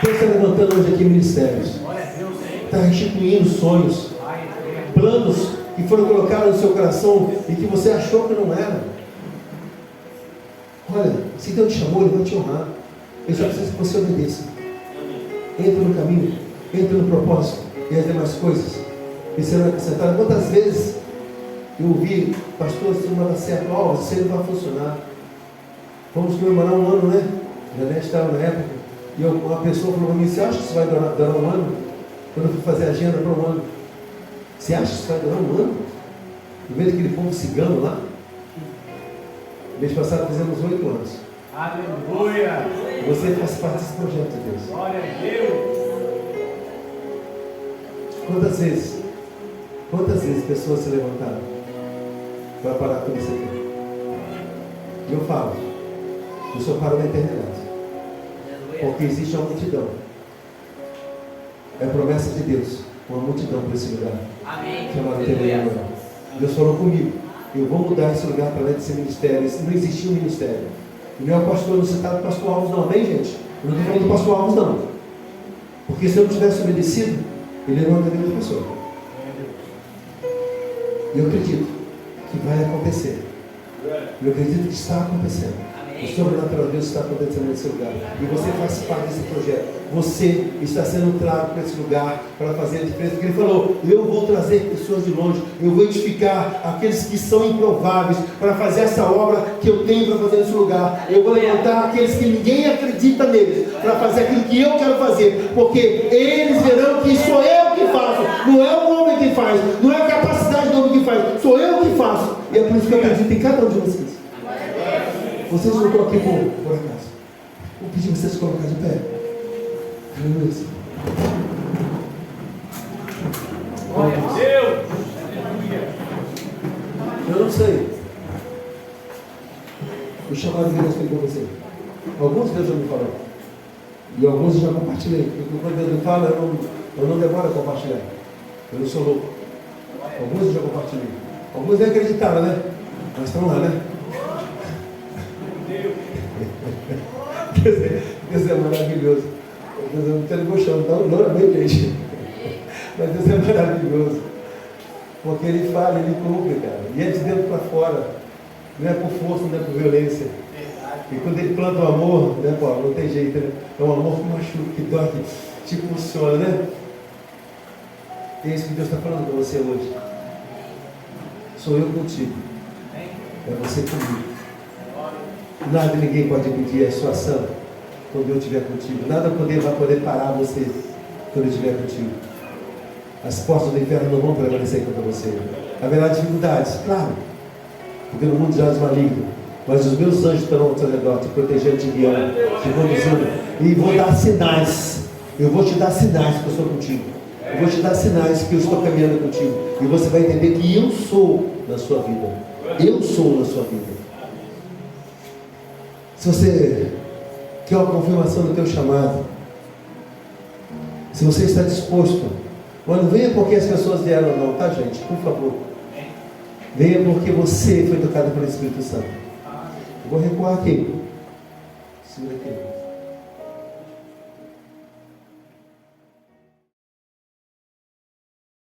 Deus está levantando hoje aqui ministérios. Está restituindo sonhos, planos que foram colocados no seu coração e que você achou que não era. Olha, se Deus te chamou, Ele vai te honrar. Ele só precisa que você obedeça. Entra no caminho, entra no propósito e as demais coisas e serão acrescentadas. Quantas vezes eu ouvi, pastor, se não vai dar certo, isso aí não vai funcionar. Vamos comemorar um ano, né? Janete estava na época. E uma pessoa falou para mim, você acha que isso vai durar um ano? Quando eu fui fazer a agenda para um ano. Você acha que isso vai durar um ano? No meio daquele povo cigano lá? Mês passado fizemos 8 anos. Aleluia. Você faz parte desse projeto de Deus. Glória a Deus. Quantas vezes pessoas se levantaram para parar com isso aqui? E eu falo, eu só paro na eternidade. Porque existe uma multidão. É a promessa de Deus. Uma multidão para esse lugar. Amém. Chamado Telegram. Deus falou comigo. Eu vou mudar esse lugar para lá desse ministério. Não existia um ministério. E não é o pastor, não se trata do pastor Alves não. Amém, gente? Eu não estou falando do pastor Alves não. Porque se eu não tivesse obedecido, ele não teria outra pessoa. E eu acredito que vai acontecer. Eu acredito que está acontecendo. O sobrenatural de Deus está acontecendo nesse lugar. E você faz parte desse projeto. Você está sendo trago para esse lugar para fazer a diferença. Porque Ele falou, eu vou trazer pessoas de longe. Eu vou edificar aqueles que são improváveis para fazer essa obra que eu tenho para fazer nesse lugar. Eu vou levantar aqueles que ninguém acredita neles para fazer aquilo que eu quero fazer. Porque eles verão que sou eu que faço. Não é o homem que faz. Não é a capacidade do homem que faz. Sou eu que faço. E é por isso que eu acredito em cada um de vocês. Vocês não estão aqui por acaso. Vou pedir vocês colocar de pé. Aleluia. Glória a Deus. Eu não sei. O chamado de Deus foi com você. Alguns Deus já me falou. E alguns eu já compartilhei. Porque quando Deus me fala, eu não demoro a compartilhar. Eu não sou louco. Alguns eu já compartilhei. Alguns nem acreditaram, né? Mas estão lá, né? Deus é maravilhoso. Deus não está debochando, não é bem, gente. Mas Deus é maravilhoso. Porque Ele fala, Ele cumpre, cara. E é de dentro para fora. Não é por força, não é por violência. E quando Ele planta o amor, né, pô, não tem jeito, né? É um amor que machuca, que dói, que te impulsiona, né? E é isso que Deus está falando com você hoje. Sou eu contigo. É você comigo. Nada ninguém pode impedir a sua ação quando eu estiver contigo. Nada vai poder parar você quando eu estiver contigo. As portas do inferno não vão permanecer contra você. Haverá dificuldades, claro, porque no mundo já é maligno. Mas os meus anjos estarão ao seu redor, te protegendo, te guiando, te conduzindo. E vou dar sinais. Eu vou te dar sinais que eu estou contigo. Eu vou te dar sinais que eu estou caminhando contigo. E você vai entender que eu sou na sua vida. Eu sou na sua vida. Se você quer uma confirmação do teu chamado, se você está disposto, não venha porque as pessoas vieram não, tá, gente? Por favor. Venha porque você foi tocado pelo Espírito Santo. Eu vou recuar aqui. Segura aqui.